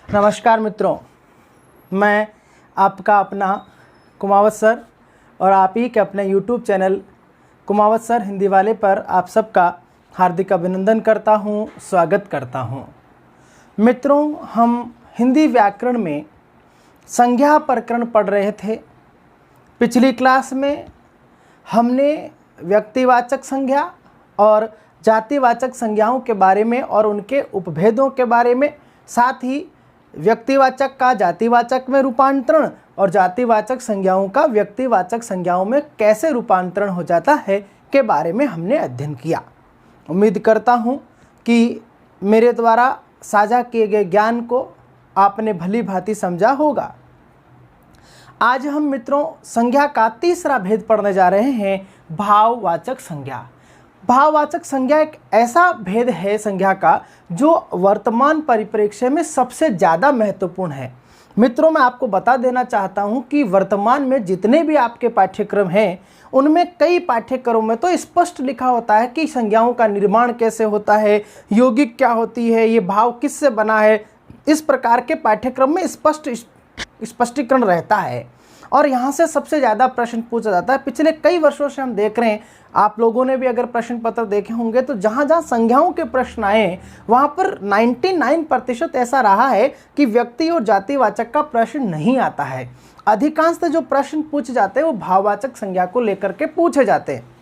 नमस्कार मित्रों, मैं आपका अपना कुमावत सर और आप ही के अपने YouTube channel Kumawat sir Hindi वाले पर आप सबका हार्दिक अभिनंदन करता हूं, स्वागत करता हूं। मित्रों, हम हिंदी व्याकरण में संज्ञा प्रकरण पढ़ रहे थे। पिछली क्लास में हमने व्यक्तिवाचक संज्ञा और जातिवाचक संज्ञाओं के बारे में और उनके उपभेदों के बारे में, साथ ही व्यक्तिवाचक का जातिवाचक में रूपांतरण और जातिवाचक संज्ञाओं का व्यक्तिवाचक संज्ञाओं में कैसे रूपांतरण हो जाता है के बारे में हमने अध्ययन किया। उम्मीद करता हूँ कि मेरे द्वारा साझा किए गए ज्ञान को आपने भली भांति समझा होगा। आज हम मित्रों संज्ञा का तीसरा भेद पढ़ने जा रहे हैं, भाववाचक संज्ञा। भाववाचक संज्ञा एक ऐसा भेद है संज्ञा का जो वर्तमान परिप्रेक्ष्य में सबसे ज़्यादा महत्वपूर्ण है। मित्रों, मैं आपको बता देना चाहता हूं कि वर्तमान में जितने भी आपके पाठ्यक्रम हैं उनमें कई पाठ्यक्रमों में तो स्पष्ट लिखा होता है कि संज्ञाओं का निर्माण कैसे होता है, यौगिक क्या होती है, ये भाव किससे बना है। इस प्रकार के पाठ्यक्रम में स्पष्टीकरण रहता है और यहाँ से सबसे ज़्यादा प्रश्न पूछा जाता है। पिछले कई वर्षों से हम देख रहे हैं, आप लोगों ने भी अगर प्रश्न पत्र देखे होंगे तो जहाँ जहाँ संज्ञाओं के प्रश्न आए वहाँ पर 99% ऐसा रहा है कि व्यक्ति और जातिवाचक का प्रश्न नहीं आता है। अधिकांशतः जो प्रश्न पूछे जाते हैं वो भाववाचक संज्ञा को लेकर के पूछे जाते हैं,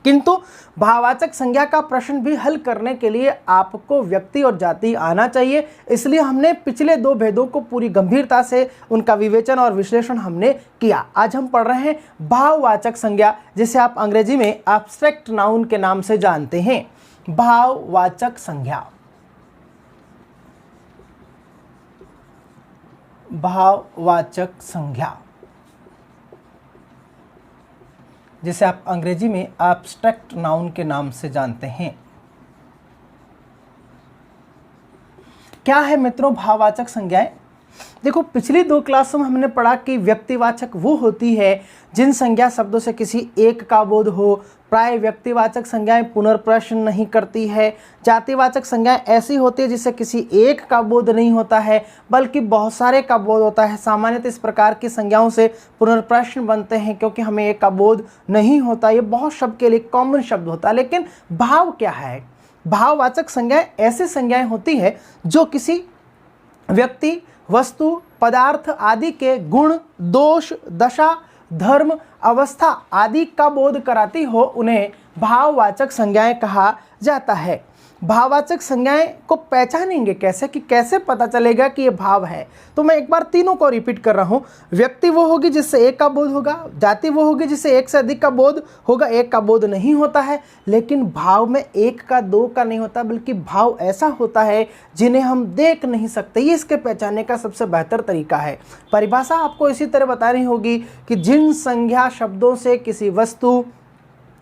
किंतु भाववाचक संज्ञा का प्रश्न भी हल करने के लिए आपको व्यक्ति और जाति आना चाहिए। इसलिए हमने पिछले दो भेदों को पूरी गंभीरता से उनका विवेचन और विश्लेषण हमने किया। आज हम पढ़ रहे हैं भाववाचक संज्ञा, जिसे आप अंग्रेजी में एब्स्ट्रैक्ट नाउन के नाम से जानते हैं। भाववाचक संज्ञा, भाववाचक संज्ञा जिसे आप अंग्रेजी में एब्स्ट्रैक्ट नाउन के नाम से जानते हैं। क्या है मित्रों भाववाचक संज्ञाएं? देखो, पिछली दो क्लासों में हमने पढ़ा कि व्यक्तिवाचक वो होती है जिन संज्ञा शब्दों से किसी एक का बोध हो। प्राय व्यक्तिवाचक संज्ञाएं पुनर्प्रश्न नहीं करती है। जातिवाचक संज्ञाएं ऐसी होती है जिससे किसी एक का बोध नहीं होता है बल्कि बहुत सारे का बोध होता है। सामान्यतः इस प्रकार की संज्ञाओं से पुनर्प्रश्न बनते हैं क्योंकि हमें एक का बोध नहीं होता। ये बहुत शब्द के लिए कॉमन शब्द होता है। लेकिन भाव क्या है? भाववाचक संज्ञाएं ऐसी संज्ञाएं होती है जो किसी व्यक्ति, वस्तु, पदार्थ आदि के गुण, दोष, दशा, धर्म, अवस्था आदि का बोध कराती हो, उन्हें भाववाचक संज्ञाएं कहा जाता है। भाववाचक संज्ञाएं को पहचानेंगे कैसे, कि कैसे पता चलेगा कि ये भाव है? तो मैं एक बार तीनों को रिपीट कर रहा हूं। व्यक्ति वो होगी जिससे एक का बोध होगा, जाति वो होगी जिससे एक से अधिक का बोध होगा, एक का बोध नहीं होता है। लेकिन भाव में एक का, दो का नहीं होता, बल्कि भाव ऐसा होता है जिन्हें हम देख नहीं सकते। ये इसके पहचानने का सबसे बेहतर तरीका है। परिभाषा आपको इसी तरह बतानी होगी कि जिन संज्ञा शब्दों से किसी वस्तु,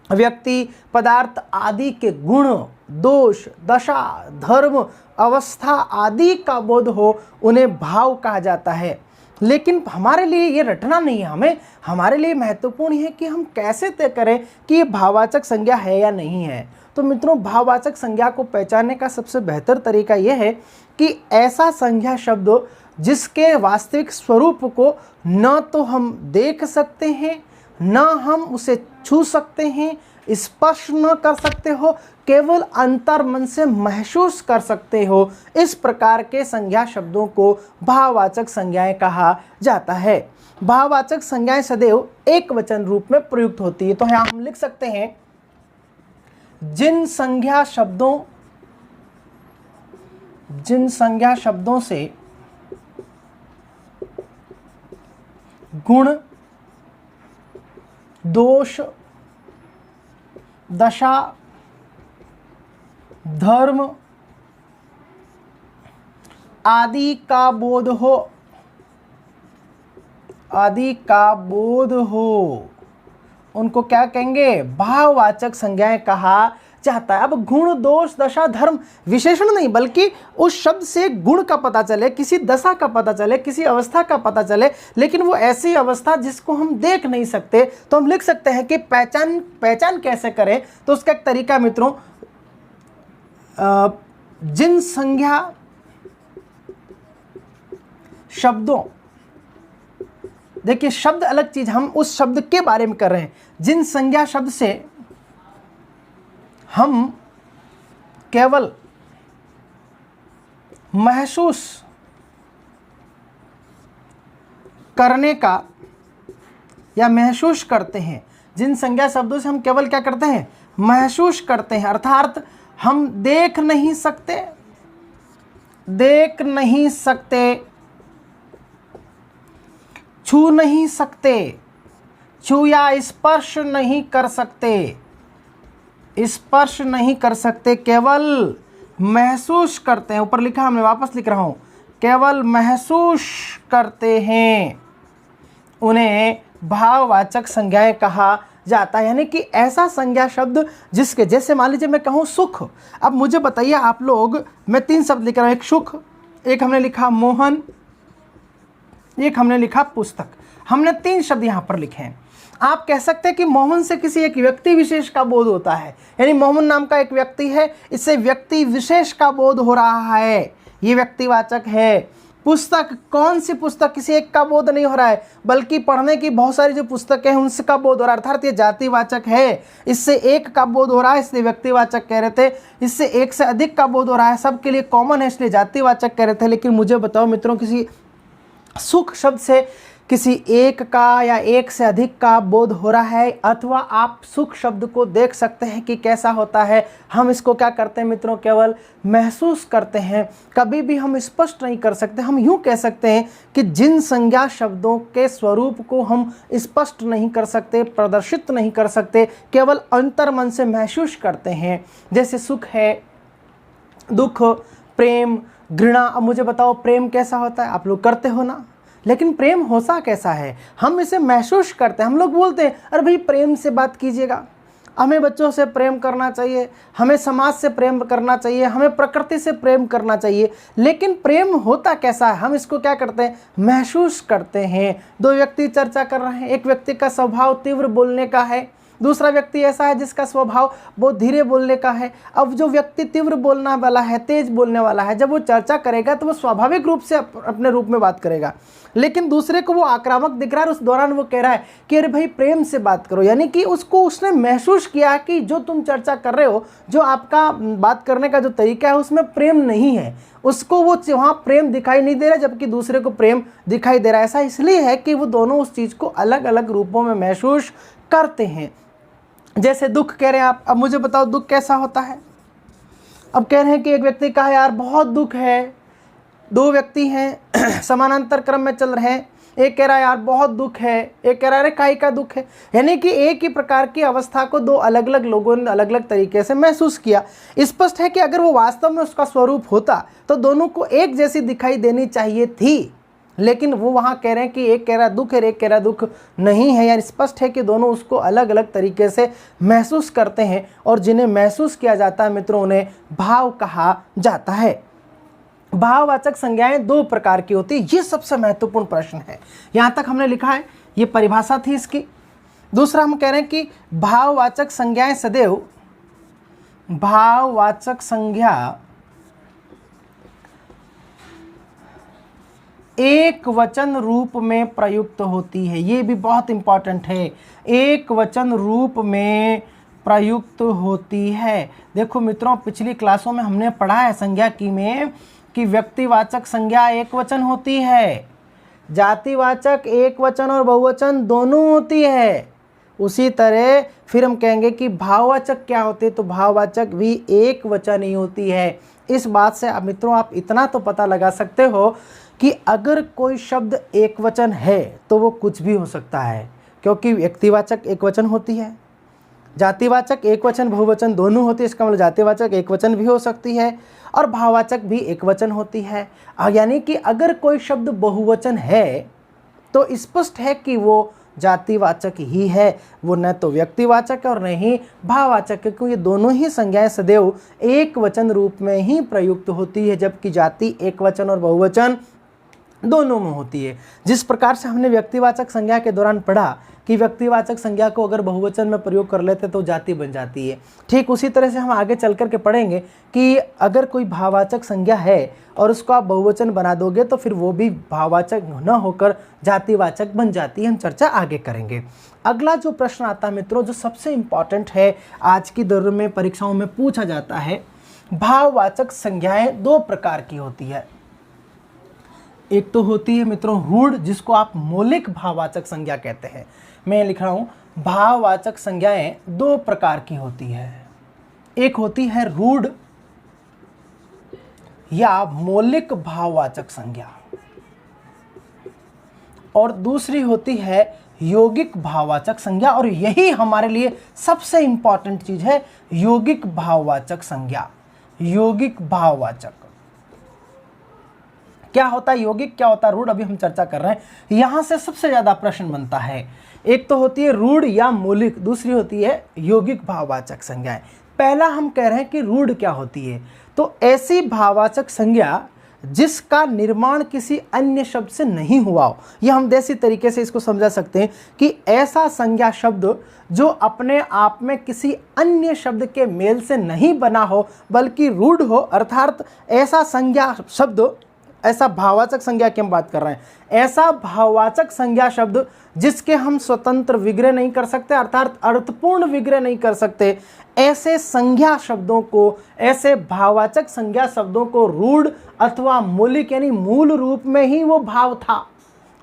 व्यक्ति, पदार्थ आदि के गुण, दोष, दशा, धर्म, अवस्था आदि का बोध हो, उन्हें भाव कहा जाता है। लेकिन हमारे लिए ये रटना नहीं है, हमारे लिए महत्वपूर्ण है कि हम कैसे तय करें कि ये भाववाचक संज्ञा है या नहीं है। तो मित्रों, भाववाचक संज्ञा को पहचानने का सबसे बेहतर तरीका यह है कि ऐसा संज्ञा शब्द जिसके वास्तविक स्वरूप को न तो हम देख सकते हैं, न हम उसे छू सकते हैं, स्पर्श न कर सकते हो, केवल अंतर्मन से महसूस कर सकते हो, इस प्रकार के संज्ञा शब्दों को भाववाचक संज्ञाएं कहा जाता है। भाववाचक संज्ञाएं सदैव एक वचन रूप में प्रयुक्त होती है। तो यहाँ हम लिख सकते हैं, जिन संज्ञा शब्दों से गुण, दोष, दशा, धर्म आदि का बोध हो, उनको क्या कहेंगे? भाववाचक संज्ञाएं कहा जाता है। अब गुण, दोष, दशा, धर्म विशेषण नहीं, बल्कि उस शब्द से गुण का पता चले, किसी दशा का पता चले, किसी अवस्था का पता चले, लेकिन वो ऐसी अवस्था जिसको हम देख नहीं सकते। तो हम लिख सकते हैं कि पहचान कैसे करें। तो उसका एक तरीका मित्रों, जिन संज्ञा शब्दों, देखिए शब्द अलग चीज, हम उस शब्द के बारे में कर रहे हैं जिन संज्ञा शब्द से हम केवल महसूस करने का या महसूस करते हैं, जिन संज्ञा शब्दों से हम केवल क्या करते हैं, महसूस करते हैं, अर्थात हम देख नहीं सकते, छू नहीं सकते, छू या स्पर्श नहीं कर सकते, केवल महसूस करते हैं। ऊपर लिखा हमने, वापस लिख रहा हूं, केवल महसूस करते हैं, उन्हें भाववाचक संज्ञाएं कहा जाता है। यानी कि ऐसा संज्ञा शब्द जिसके, जैसे मान लीजिए मैं कहूँ सुख, अब मुझे बताइए आप लोग, मैं 3 शब्द लिख रहा हूँ, एक सुख, एक हमने लिखा मोहन, एक हमने लिखा पुस्तक, हमने 3 शब्द यहाँ पर लिखे हैं। आप कह सकते हैं कि मोहन से किसी एक व्यक्ति विशेष का बोध होता है, यानी मोहन नाम का एक व्यक्ति है, इससे व्यक्ति विशेष का बोध हो रहा है, ये व्यक्तिवाचक है। पुस्तक, कौन सी पुस्तक, किसी एक का बोध नहीं हो रहा है, बल्कि पढ़ने की बहुत सारी जो पुस्तकें हैं उनका बोध हो रहा है, अर्थात ये जातिवाचक है, इससे एक का बोध हो रहा है इसलिए व्यक्तिवाचक कह रहे थे, इससे एक से अधिक का बोध हो रहा है, सबके लिए कॉमन है इसलिए जातिवाचक कह रहे थे। लेकिन मुझे बताओ मित्रों, किसी सुख शब्द से किसी एक का या एक से अधिक का बोध हो रहा है, अथवा आप सुख शब्द को देख सकते हैं कि कैसा होता है, हम इसको क्या करते हैं मित्रों, केवल महसूस करते हैं, कभी भी हम स्पष्ट नहीं कर सकते। हम यूँ कह सकते हैं कि जिन संज्ञा शब्दों के स्वरूप को हम स्पष्ट नहीं कर सकते, प्रदर्शित नहीं कर सकते, केवल अंतर्मन से महसूस करते हैं, जैसे सुख है, दुख, प्रेम, घृणा। अब मुझे बताओ प्रेम कैसा होता है, आप लोग करते हो ना, लेकिन प्रेम होता कैसा है, हम इसे महसूस करते हैं। हम लोग बोलते हैं अरे भाई प्रेम से बात कीजिएगा, हमें बच्चों से प्रेम करना चाहिए, हमें समाज से प्रेम करना चाहिए, हमें प्रकृति से प्रेम करना चाहिए, लेकिन प्रेम होता कैसा है, हम इसको क्या करते हैं, महसूस करते हैं। 2 व्यक्ति चर्चा कर रहे हैं, एक व्यक्ति का स्वभाव तीव्र बोलने का है, दूसरा व्यक्ति ऐसा है जिसका स्वभाव बहुत धीरे बोलने का है। अब जो व्यक्ति तीव्र बोलने वाला है, तेज बोलने वाला है, जब वो चर्चा करेगा तो वो स्वाभाविक रूप से अपने रूप में बात करेगा, लेकिन दूसरे को वो आक्रामक दिख रहा है, उस दौरान वो कह रहा है कि अरे भाई प्रेम से बात करो, यानी कि उसने महसूस किया कि जो तुम चर्चा कर रहे हो, जो आपका बात करने का जो तरीका है उसमें प्रेम नहीं है, उसको वो वहाँ प्रेम दिखाई नहीं दे रहा, जबकि दूसरे को प्रेम दिखाई दे रहा है। ऐसा इसलिए है कि वो दोनों उस चीज़ को अलग अलग रूपों में महसूस करते हैं। जैसे दुख कह रहे हैं आप, अब मुझे बताओ दुख कैसा होता है। अब कह रहे हैं कि एक व्यक्ति कहा यार बहुत दुख है, 2 व्यक्ति हैं समानांतर क्रम में चल रहे हैं, एक कह रहा है यार बहुत दुख है, एक कह रहा है काहे का दुख है, यानी कि एक ही प्रकार की अवस्था को 2 अलग अलग लोगों ने अलग अलग तरीके से महसूस किया। स्पष्ट है कि अगर वो वास्तव में उसका स्वरूप होता तो दोनों को एक जैसी दिखाई देनी चाहिए थी, लेकिन वो वहाँ कह रहे हैं कि एक कह रहा दुख है, एक कह रहा दुख नहीं है। यार स्पष्ट है कि दोनों उसको अलग अलग तरीके से महसूस करते हैं, और जिन्हें महसूस किया जाता है मित्रों उन्हें भाव कहा जाता है। भाववाचक संज्ञाएं 2 प्रकार की होती है, ये सबसे महत्वपूर्ण प्रश्न है। यहाँ तक हमने लिखा है, ये परिभाषा थी इसकी। दूसरा हम कह रहे हैं कि भाववाचक संज्ञाएं सदैव, भाववाचक संज्ञा एक वचन रूप में प्रयुक्त होती है, ये भी बहुत इंपॉर्टेंट है, एक वचन रूप में प्रयुक्त होती है। देखो मित्रों, पिछली क्लासों में हमने पढ़ा है संज्ञा की में कि व्यक्तिवाचक संज्ञा एक वचन होती है, जातिवाचक एक वचन और बहुवचन दोनों होती है। उसी तरह फिर हम कहेंगे कि भाववाचक क्या होते हैं, तो भाववाचक भी एक वचन ही होती है। इस बात से अब मित्रों आप इतना तो पता लगा सकते हो कि अगर कोई शब्द एक वचन है तो वो कुछ भी हो सकता है, क्योंकि व्यक्तिवाचक एक वचन होती है, जातिवाचक एक वचन बहुवचन दोनों होती है, इसका मतलब जातिवाचक एक वचन भी हो सकती है और भाववाचक भी एक वचन होती है। यानी कि अगर कोई शब्द बहुवचन है तो स्पष्ट है कि वो जातिवाचक ही है, वो न तो व्यक्तिवाचक है और न ही भाववाचक है, क्योंकि ये दोनों ही संज्ञाएं सदैव एक वचन रूप में ही प्रयुक्त होती है, जबकि जाति एक वचन और बहुवचन दोनों में होती है। जिस प्रकार से हमने व्यक्तिवाचक संज्ञा के दौरान पढ़ा कि व्यक्तिवाचक संज्ञा को अगर बहुवचन में प्रयोग कर लेते तो जाति बन जाती है, ठीक उसी तरह से हम आगे चल कर के पढ़ेंगे कि अगर कोई भाववाचक संज्ञा है और उसको आप बहुवचन बना दोगे तो फिर वो भी भाववाचक न होकर जातिवाचक बन जाती है। हम चर्चा आगे करेंगे। अगला जो प्रश्न आता है मित्रों, जो सबसे इम्पॉर्टेंट है, आज की दौर में परीक्षाओं में पूछा जाता है, भाववाचक संज्ञाएं दो प्रकार की होती है। एक तो होती है मित्रों रूढ़, जिसको आप मौलिक भाववाचक संज्ञा कहते हैं। मैं लिख रहा हूं, भाववाचक संज्ञाएं दो प्रकार की होती है। एक होती है रूढ़ या मौलिक भाववाचक संज्ञा और दूसरी होती है यौगिक भाववाचक संज्ञा। और यही हमारे लिए सबसे इंपॉर्टेंट चीज है, यौगिक भाववाचक संज्ञा। यौगिक भाववाचक क्या होता है, यौगिक क्या होता है, रूढ़ अभी हम चर्चा कर रहे हैं। यहां से सबसे ज्यादा प्रश्न बनता है। एक तो होती है रूढ़ या मौलिक, दूसरी होती है यौगिक भाववाचक संज्ञाएं। पहला हम कह रहे हैं कि रूढ़ क्या होती है, तो ऐसी भाववाचक संज्ञा जिसका निर्माण किसी अन्य शब्द से नहीं हुआ हो। यह हम देसी तरीके से इसको समझा सकते हैं कि ऐसा संज्ञा शब्द जो अपने आप में किसी अन्य शब्द के मेल से नहीं बना हो बल्कि रूढ़ हो, अर्थात ऐसा संज्ञा शब्द, ऐसा भाववाचक संज्ञा की हम बात कर रहे हैं, ऐसा भाववाचक संज्ञा शब्द जिसके हम स्वतंत्र विग्रह नहीं कर सकते, अर्थात अर्थपूर्ण विग्रह नहीं कर सकते, ऐसे संज्ञा शब्दों को, ऐसे भाववाचक संज्ञा शब्दों को रूढ़ अथवा मौलिक यानी मूल रूप में ही वो भाव था,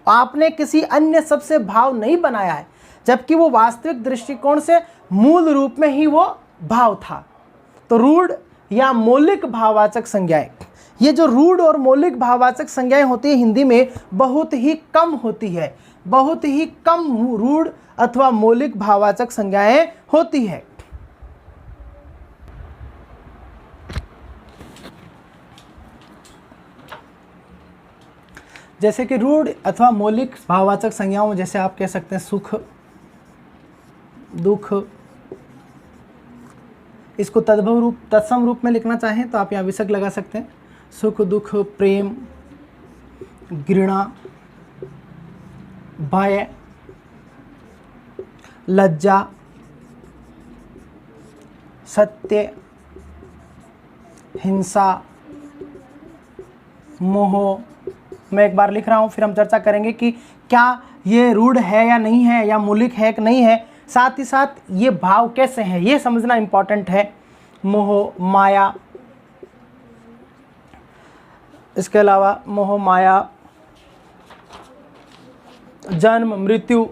आपने किसी अन्य शब्द से भाव नहीं बनाया है, जबकि वो वास्तविक दृष्टिकोण से मूल रूप में ही वो भाव था। तो रूढ़ या मौलिक भाववाचक संज्ञाएं, ये जो रूढ़ और मौलिक भाववाचक संज्ञाएं होती है हिंदी में बहुत ही कम होती है, बहुत ही कम रूढ़ अथवा मौलिक भाववाचक संज्ञाएं होती है। जैसे कि रूढ़ अथवा मौलिक भाववाचक संज्ञाओं में जैसे आप कह सकते हैं सुख, दुख, इसको तद्भव रूप, तत्सम रूप में लिखना चाहें तो आप यहाँ विसर्ग लगा सकते हैं। सुख, दुख, प्रेम, घृणा, भय, लज्जा, सत्य, हिंसा, मोह। मैं एक बार लिख रहा हूँ, फिर हम चर्चा करेंगे कि क्या ये रूढ़ है या नहीं है, या मौलिक है कि नहीं है, साथ ही साथ ये भाव कैसे हैं ये समझना इंपॉर्टेंट है। मोह, माया, इसके अलावा मोह, माया, जन्म, मृत्यु।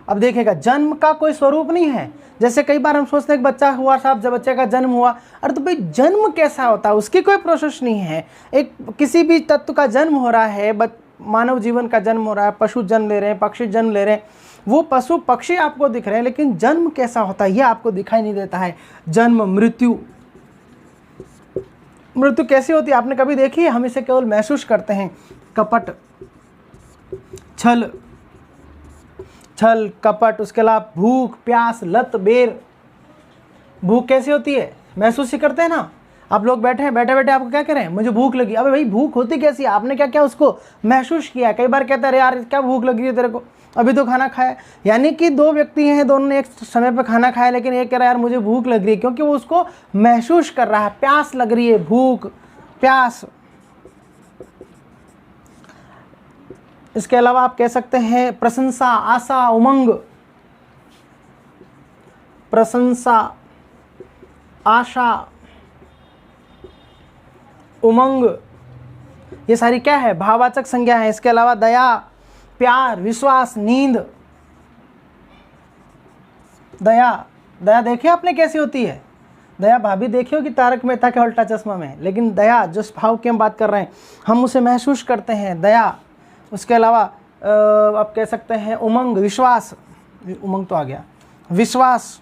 अब देखिएगा, जन्म का कोई स्वरूप नहीं है। जैसे कई बार हम सोचते हैं कि बच्चा हुआ साहब, जब बच्चे का जन्म हुआ, अरे तो भाई जन्म कैसा होता है, उसकी कोई प्रोसेस नहीं है। एक किसी भी तत्व का जन्म हो रहा है, मानव जीवन का जन्म हो रहा है, पशु जन्म ले रहे हैं, पक्षी जन्म ले रहे हैं, वो पशु पक्षी आपको दिख रहे हैं, लेकिन जन्म कैसा होता है ये आपको दिखाई नहीं देता है। जन्म, मृत्यु, मृत्यु कैसी होती है आपने कभी देखी है? हम इसे केवल महसूस करते हैं। कपट, छल, छल कपट, उसके अलावा भूख, प्यास, लत, बेर। भूख कैसी होती है, महसूस ही करते हैं ना। आप लोग बैठे हैं, बैठे बैठे आपको क्या कह रहे हैं, मुझे भूख लगी। अबे भाई भूख होती कैसी, आपने क्या क्या उसको महसूस किया। कई बार कहते हैं अरे यार क्या भूख लगी है तेरे को, अभी तो खाना खाया। यानी कि दो व्यक्ति हैं, दोनों ने एक समय पर खाना खाया, लेकिन एक कह रहा है यार मुझे भूख लग रही है, क्योंकि वो उसको महसूस कर रहा है, प्यास लग रही है, भूख, प्यास। इसके अलावा आप कह सकते हैं प्रशंसा, आशा, उमंग। प्रशंसा, आशा, उमंग, ये सारी क्या है, भाववाचक संज्ञा है। इसके अलावा दया, प्यार, विश्वास, नींद। दया, दया देखिए आपने कैसी होती है। दया भाभी देखियो कि तारक मेहता के उल्टा चश्मा में, लेकिन दया जिस भाव की हम बात कर रहे हैं हम उसे महसूस करते हैं, दया। उसके अलावा आप कह सकते हैं उमंग, विश्वास, उमंग तो आ गया, विश्वास।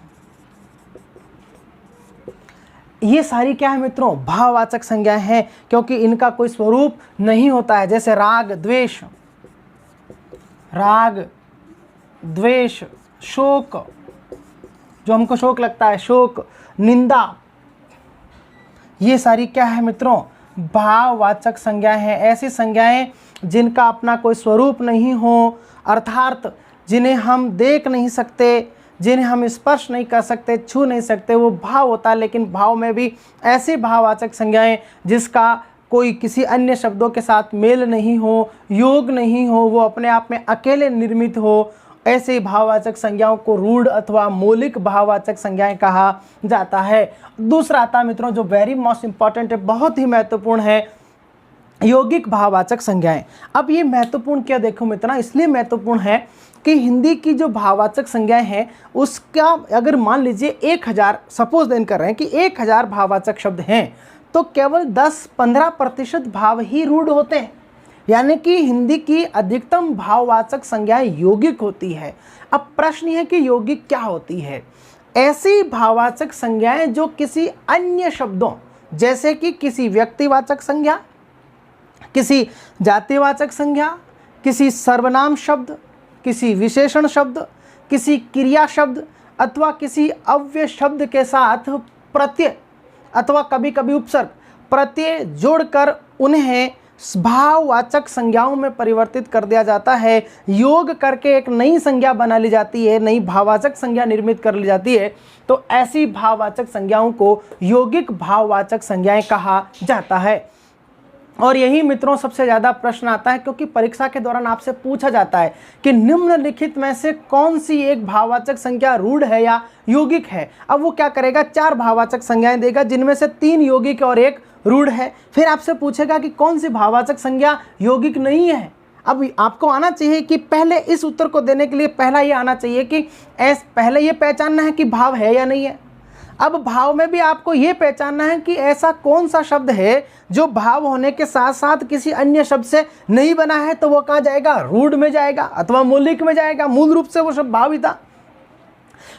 ये सारी क्या है मित्रों, भाववाचक संज्ञाएं हैं, क्योंकि इनका कोई स्वरूप नहीं होता है। जैसे राग, द्वेष, राग, द्वेष, शोक, जो हमको शोक लगता है, शोक, निंदा, ये सारी क्या है मित्रों, भाववाचक संज्ञाएं हैं। ऐसी संज्ञाएं जिनका अपना कोई स्वरूप नहीं हो, अर्थात जिन्हें हम देख नहीं सकते, जिन्हें हम स्पर्श नहीं कर सकते, छू नहीं सकते, वो भाव होता है। लेकिन भाव में भी ऐसी भाववाचक संज्ञाएं जिसका कोई किसी अन्य शब्दों के साथ मेल नहीं हो, योग नहीं हो, वो अपने आप में अकेले निर्मित हो, ऐसे भाववाचक संज्ञाओं को रूढ़ अथवा मौलिक भाववाचक संज्ञाएं कहा जाता है। दूसरा आता है मित्रों जो वेरी मोस्ट इंपॉर्टेंट है, बहुत ही महत्वपूर्ण है, यौगिक भाववाचक संज्ञाएं। अब ये महत्वपूर्ण क्या देखो मित्रों, इसलिए महत्वपूर्ण है कि हिंदी की जो भाववाचक संज्ञाएं हैं उसका अगर मान लीजिए 1000 सपोज देन कर रहे हैं कि 1000 भाववाचक शब्द हैं तो केवल 10-15% भाव ही रूढ़ होते हैं, यानी कि हिंदी की अधिकतम भाववाचक संज्ञाएं यौगिक होती है। अब प्रश्न है कि यौगिक क्या होती है? ऐसी भाववाचक संज्ञाएं जो किसी अन्य शब्दों जैसे कि किसी व्यक्तिवाचक संज्ञा, किसी जातिवाचक संज्ञा, किसी सर्वनाम शब्द, किसी विशेषण शब्द, किसी क्रिया शब्द अथवा किसी अव्यय शब्द के साथ प्रत्यय अथवा कभी कभी उपसर्ग प्रत्यय जोड़कर उन्हें भाववाचक संज्ञाओं में परिवर्तित कर दिया जाता है। योग करके एक नई संज्ञा बना ली जाती है, नई भाववाचक संज्ञा निर्मित कर ली जाती है। तो ऐसी भाववाचक संज्ञाओं को यौगिक भाववाचक संज्ञाएं कहा जाता है। और यही मित्रों सबसे ज़्यादा प्रश्न आता है क्योंकि परीक्षा के दौरान आपसे पूछा जाता है कि निम्नलिखित में से कौन सी एक भाववाचक संज्ञा रूढ़ है या यौगिक है। अब वो क्या करेगा, 4 भाववाचक संज्ञाएं देगा जिनमें से 3 यौगिक और 1 रूढ़ है। फिर आपसे पूछेगा कि कौन सी भाववाचक संज्ञा यौगिक नहीं है। अब आपको आना चाहिए कि पहले इस उत्तर को देने के लिए पहला ये आना चाहिए कि पहले ये पहचानना है कि भाव है या नहीं है। अब भाव में भी आपको ये पहचानना है कि ऐसा कौन सा शब्द है जो भाव होने के साथ साथ किसी अन्य शब्द से नहीं बना है, तो वो कहाँ जाएगा, रूढ़ में जाएगा अथवा मौलिक में जाएगा। मूल रूप से वो शब्द भाव ही था।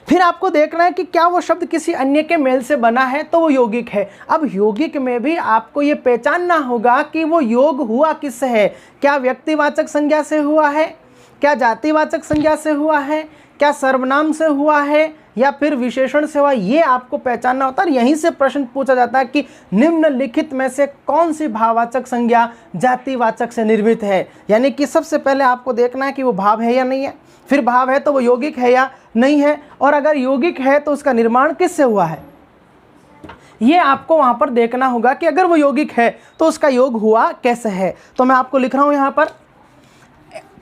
फिर आपको देखना है कि क्या वो शब्द किसी अन्य के मेल से बना है तो वो यौगिक है। अब यौगिक में भी आपको ये पहचानना होगा कि वो योग हुआ किससे है, क्या व्यक्तिवाचक संज्ञा से हुआ है, क्या जातिवाचक संज्ञा से हुआ है, क्या सर्वनाम से हुआ है या फिर विशेषण से हुआ, ये आपको पहचानना होता है। यहीं से प्रश्न पूछा जाता है कि निम्नलिखित में से कौन सी भाववाचक संज्ञा जातिवाचक से निर्मित है। यानी कि सबसे पहले आपको देखना है कि वो भाव है या नहीं है, फिर भाव है तो वो यौगिक है या नहीं है, और अगर यौगिक है तो उसका निर्माण किससे हुआ है, ये आपको वहाँ पर देखना होगा कि अगर वो यौगिक है तो उसका योग हुआ कैसे है। तो मैं आपको लिख रहा हूँ यहाँ पर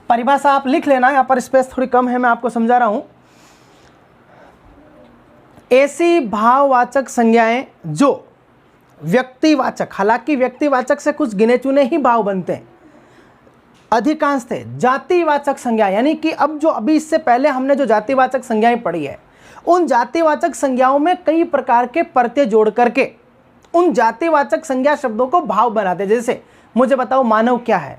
परिभाषा, आप लिख लेना, यहाँ पर स्पेस थोड़ी कम है, मैं आपको समझा रहा हूँ। ऐसी भाववाचक संज्ञाएं जो व्यक्तिवाचक, हालांकि व्यक्तिवाचक से कुछ गिने चुने ही भाव बनते हैं, अधिकांश थे जातिवाचक संज्ञा, यानी कि अब जो अभी इससे पहले हमने जो जातिवाचक संज्ञाएं पढ़ी है उन जातिवाचक संज्ञाओं में कई प्रकार के प्रत्यय जोड़ करके उन जातिवाचक संज्ञा शब्दों को भाव बनाते। जैसे मुझे बताओ मानव क्या है,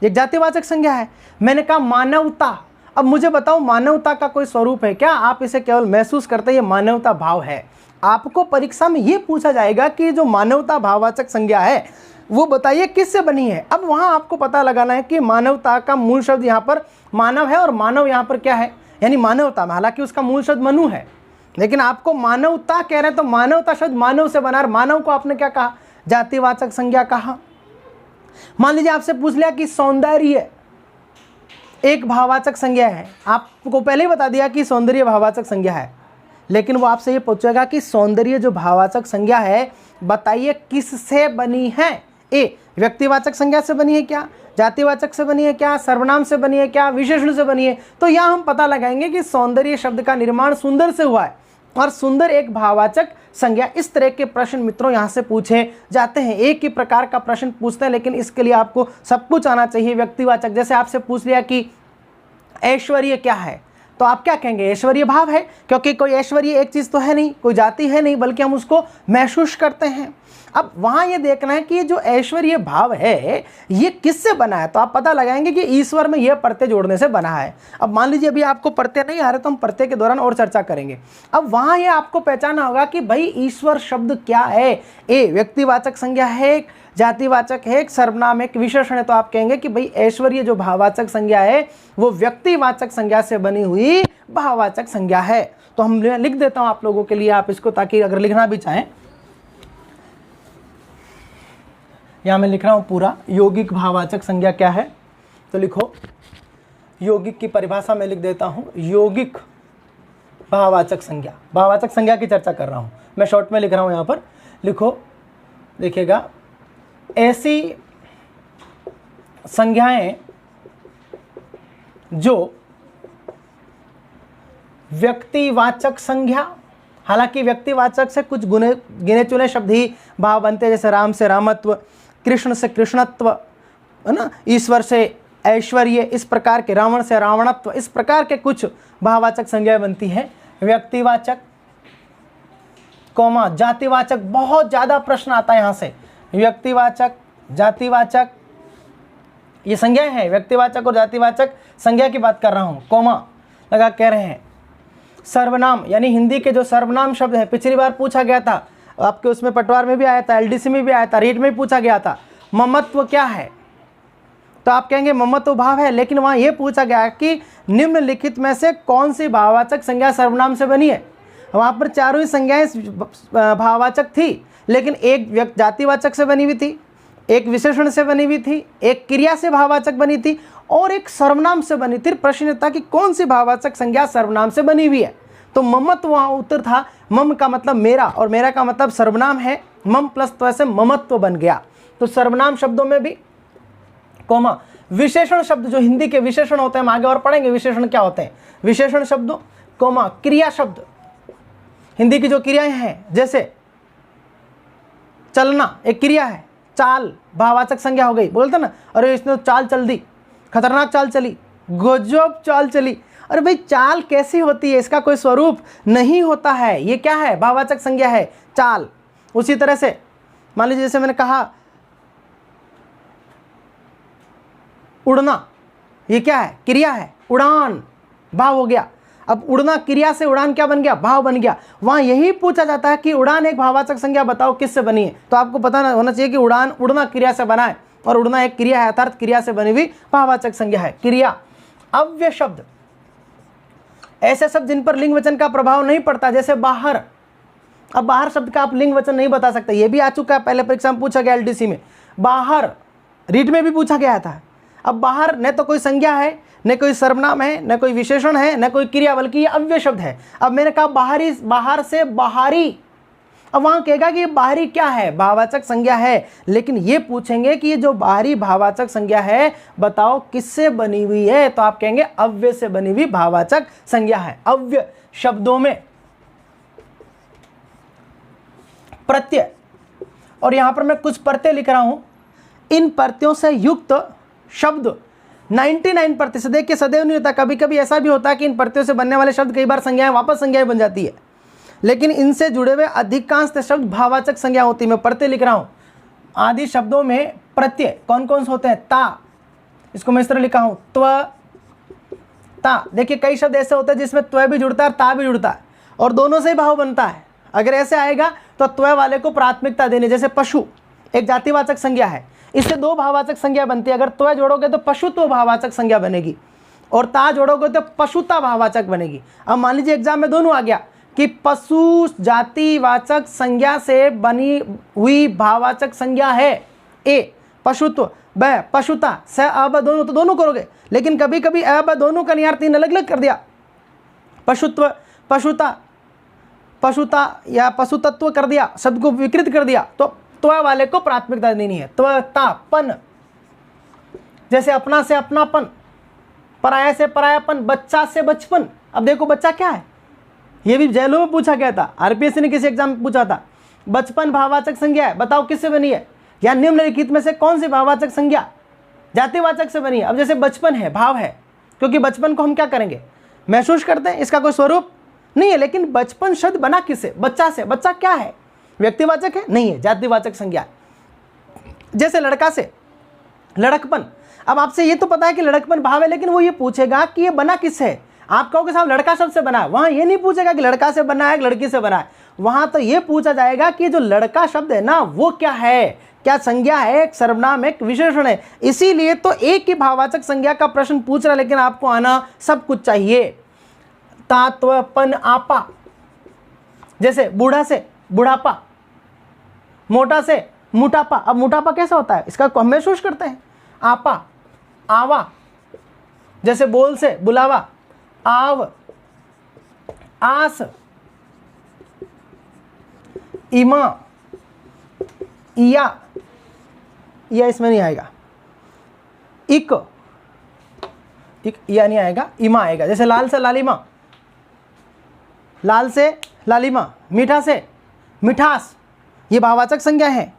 एक जातिवाचक संज्ञा है। मैंने कहा मानवता, अब मुझे बताओ मानवता का कोई स्वरूप है क्या, आप इसे केवल महसूस करते हैं, ये मानवता भाव है। आपको परीक्षा में ये पूछा जाएगा कि जो मानवता भाववाचक संज्ञा है वो बताइए किससे बनी है। अब वहाँ आपको पता लगाना है कि मानवता का मूल शब्द यहाँ पर मानव है और मानव यहाँ पर क्या है, यानी मानवता में, हालांकि उसका मूल शब्द मनु है, लेकिन आपको मानवता कह रहे हैं तो मानवता शब्द मानव से बना, मानव को आपने क्या कहा, जातिवाचक संज्ञा कहा। मान लीजिए आपसे पूछ लिया कि सौंदर्य एक भाववाचक संज्ञा है, आपको पहले ही बता दिया कि सौंदर्य भाववाचक संज्ञा है, लेकिन वो आपसे ये पूछेगा कि सौंदर्य जो भाववाचक संज्ञा है बताइए किससे बनी है। ए व्यक्तिवाचक संज्ञा से बनी है क्या, जातिवाचक से बनी है क्या, सर्वनाम से बनी है क्या, विशेषण से बनी है। तो यहाँ हम पता लगाएंगे कि सौंदर्य शब्द का निर्माण सुंदर से हुआ है और सुंदर एक भाववाचक संज्ञा। इस तरह के प्रश्न मित्रों यहाँ से पूछे जाते हैं, एक ही प्रकार का प्रश्न पूछते हैं, लेकिन इसके लिए आपको सब कुछ आना चाहिए। व्यक्तिवाचक, जैसे आपसे पूछ लिया कि ऐश्वर्य क्या है, तो आप क्या कहेंगे, ऐश्वर्य भाव है, क्योंकि कोई ऐश्वर्य एक चीज़ तो है नहीं, कोई जाति है नहीं, बल्कि हम उसको महसूस करते हैं। अब वहाँ ये देखना है कि ये जो ऐश्वर्य भाव है ये किससे बना है, तो आप पता लगाएंगे कि ईश्वर में यह प्रत्यय जोड़ने से बना है। अब मान लीजिए अभी आपको प्रत्यय नहीं आ रहे तो हम प्रत्यय के दौरान और चर्चा करेंगे। अब वहाँ ये आपको पहचानना होगा कि भाई ईश्वर शब्द क्या है। ए व्यक्तिवाचक संज्ञा है, जातिवाचक है, एक सर्वनाम है, एक विशेषण है, तो आप कहेंगे कि भाई ऐश्वर्य जो भाववाचक संज्ञा है वो व्यक्तिवाचक संज्ञा से बनी हुई भाववाचक संज्ञा है। तो हम लिख देता हूँ आप लोगों के लिए, आप इसको, ताकि अगर लिखना भी चाहें। यहाँ मैं लिख रहा हूँ पूरा, यौगिक भाववाचक संज्ञा क्या है, तो लिखो यौगिक की परिभाषा मैं लिख देता हूँ। यौगिक भाववाचक संज्ञा, भाववाचक संज्ञा की चर्चा कर रहा हूँ, मैं शॉर्ट में लिख रहा हूँ यहाँ पर, लिखो, देखिएगा, ऐसी संज्ञाएं जो व्यक्तिवाचक संज्ञा, हालांकि व्यक्तिवाचक से कुछ गिने चुने शब्द ही भाव बनते हैं, जैसे राम से रामत्व, कृष्ण से कृष्णत्व, है ना, ईश्वर से ऐश्वर्य, इस प्रकार के, रावण से रावणत्व, इस प्रकार के कुछ भाववाचक संज्ञाएं बनती हैं। व्यक्तिवाचक, कौमा जातिवाचक, बहुत ज़्यादा प्रश्न आता है यहाँ से, व्यक्तिवाचक, जातिवाचक, ये संज्ञाएं हैं, व्यक्तिवाचक और जातिवाचक संज्ञा की बात कर रहा हूँ, कौमा लगा कह रहे हैं। सर्वनाम, यानी हिंदी के जो सर्वनाम शब्द हैं, पिछली बार पूछा गया था आपके, उसमें पटवार में भी आया था, एलडीसी में भी आया था, रीट में भी पूछा गया था, ममत्व क्या है, तो आप कहेंगे ममत्व भाव है, लेकिन वहाँ ये पूछा गया कि निम्नलिखित में से कौन सी भाववाचक संज्ञा सर्वनाम से बनी है। वहाँ पर चारों ही संज्ञाएं भाववाचक थी, लेकिन एक जातिवाचक से बनी हुई थी, एक विशेषण से बनी हुई थी, एक क्रिया से भाववाचक बनी थी और एक सर्वनाम से बनी थी। प्रश्न था कि कौन सी भाववाचक संज्ञा सर्वनाम से बनी हुई है, तो ममत्व वहाँ उत्तर था। मम का मतलब मेरा और मेरा का मतलब सर्वनाम है, मम प्लस तो ऐसे ममत्व बन गया। तो सर्वनाम शब्दों में भी कौमा, विशेषण शब्द जो हिंदी के विशेषण होते हैं, हम आगे और पढ़ेंगे विशेषण क्या होते हैं, विशेषण शब्दों, कौमा क्रिया शब्द, हिंदी की जो क्रियाएं हैं, जैसे चलना एक क्रिया है, चाल भाववाचक संज्ञा हो गई, बोलते ना, अरे इसने तो चाल चल दी, खतरनाक चाल चली, गजब चाल चली, अरे भाई चाल कैसी होती है, इसका कोई स्वरूप नहीं होता है, ये क्या है, भाववाचक संज्ञा है, चाल। उसी तरह से मान लीजिए जैसे मैंने कहा उड़ना, ये क्या है, क्रिया है, उड़ान भाव हो गया। अब उड़ना क्रिया से उड़ान क्या बन गया, भाव बन गया। वहाँ यही पूछा जाता है कि उड़ान एक भाववाचक संज्ञा बताओ किससे बनी है, तो आपको पता होना चाहिए कि उड़ान उड़ना क्रिया से बना है और उड़ना एक क्रिया है, अर्थात क्रिया से बनी हुई भाववाचक संज्ञा है। क्रिया, अव्यय शब्द, ऐसे शब्द जिन पर लिंग वचन का प्रभाव नहीं पड़ता, जैसे बाहर। अब बाहर शब्द का आप लिंग वचन नहीं बता सकते, ये भी आ चुका है, पहले परीक्षा में पूछा गया एलडीसी में, बाहर रीट में भी पूछा गया था। अब बाहर न तो कोई संज्ञा है, न कोई सर्वनाम है, न कोई विशेषण है, न कोई क्रिया, बल्कि ये अव्यय शब्द है। अब मैंने कहा बाहरी, बाहर से बाहरी, अब वहाँ कहेगा कि ये बाहरी क्या है, भाववाचक संज्ञा है, लेकिन ये पूछेंगे कि ये जो बाहरी भाववाचक संज्ञा है बताओ किससे बनी हुई है, तो आप कहेंगे अव्यय से बनी हुई भाववाचक संज्ञा है। अव्यय शब्दों में प्रत्यय, और यहाँ पर मैं कुछ प्रत्यय लिख रहा हूँ, इन प्रत्ययों से युक्त शब्द 99%, देखिए सदैव नहीं होता, कभी कभी ऐसा भी होता है कि इन प्रत्ययों से बनने वाले शब्द कई बार संज्ञाएं वापस संज्ञाएं बन जाती है, लेकिन इनसे जुड़े हुए अधिकांश शब्द भाववाचक संज्ञा होती है। मैं प्रत्यय लिख रहा हूं, आदि शब्दों में प्रत्यय कौन कौन से होते हैं, ता, इसको मैं इस तरह लिखा हूं, त्व, ता। देखिए कई शब्द ऐसे होते हैं जिसमें त्व भी जुड़ता है, ता भी जुड़ता है, और दोनों से ही भाव बनता है। अगर ऐसे आएगा तो त्व वाले को प्राथमिकता देनी, जैसे पशु एक जातिवाचक संज्ञा है, इससे दो भाववाचक संज्ञा बनती है, अगर त्व जोड़ोगे तो पशुत्व भाववाचक संज्ञा बनेगी, और ता जोड़ोगे तो पशुता भाववाचक बनेगी। अब मान लीजिए एग्जाम में दोनों आ गया कि पशु जातिवाचक संज्ञा से बनी हुई भाववाचक संज्ञा है ए, पशुत्व, ब पशुता, स अब दोनों, तो दोनों करोगे, लेकिन कभी कभी अब दोनों का निहार तीन अलग अलग कर दिया, पशुत्व, पशुता, पशुता या पशुतत्व कर दिया, शब्द को विकृत कर दिया, तो त्व वाले को प्राथमिकता देनी है। त्वता, पन, जैसे अपना से अपनापन, पराया से परायापन, बच्चा से बचपन। अब देखो बच्चा क्या है, ये भी जेलों में पूछा गया था, आरपीएससी ने किसी एग्जाम में पूछा था, बचपन भाववाचक संज्ञा है, बताओ किससे बनी है, या निम्नलिखित में से कौन सी भाववाचक संज्ञा जातिवाचक से बनी है। अब जैसे बचपन है, भाव है, क्योंकि बचपन को हम क्या करेंगे, महसूस करते हैं, इसका कोई स्वरूप नहीं है, लेकिन बचपन शब्द बना किससे, बच्चा से। बच्चा क्या है, व्यक्तिवाचक है, नहीं है, जातिवाचक संज्ञा। जैसे लड़का से लड़कपन, अब आपसे ये तो पता है कि लड़कपन भाव है, लेकिन वो ये पूछेगा कि ये बना किससे है। आप कहोगे साहब लड़का शब्द से बना है, वहां ये नहीं पूछेगा कि लड़का से बना है, लड़की से बना है, वहां तो ये पूछा जाएगा कि जो लड़का शब्द है ना वो क्या है, क्या संज्ञा है, एक सर्वनाम है, एक विशेषण है। इसीलिए तो एक ही भाववाचक संज्ञा का प्रश्न पूछ रहा है, लेकिन आपको आना सब कुछ चाहिए। तात्वपन, आपा, जैसे बूढ़ा से बुढ़ापा, मोटा से मोटापा, अब मोटापा कैसा होता है, इसका हम महसूस करते हैं। आपा, आवा, जैसे बोल से बुलावा, आव, आस, इमा, इया, या इसमें नहीं आएगा, इक, या नहीं आएगा, इमा आएगा। जैसे लाल से लालिमा, लाल से लालिमा, मीठा से मिठास, ये भाववाचक संज्ञा है।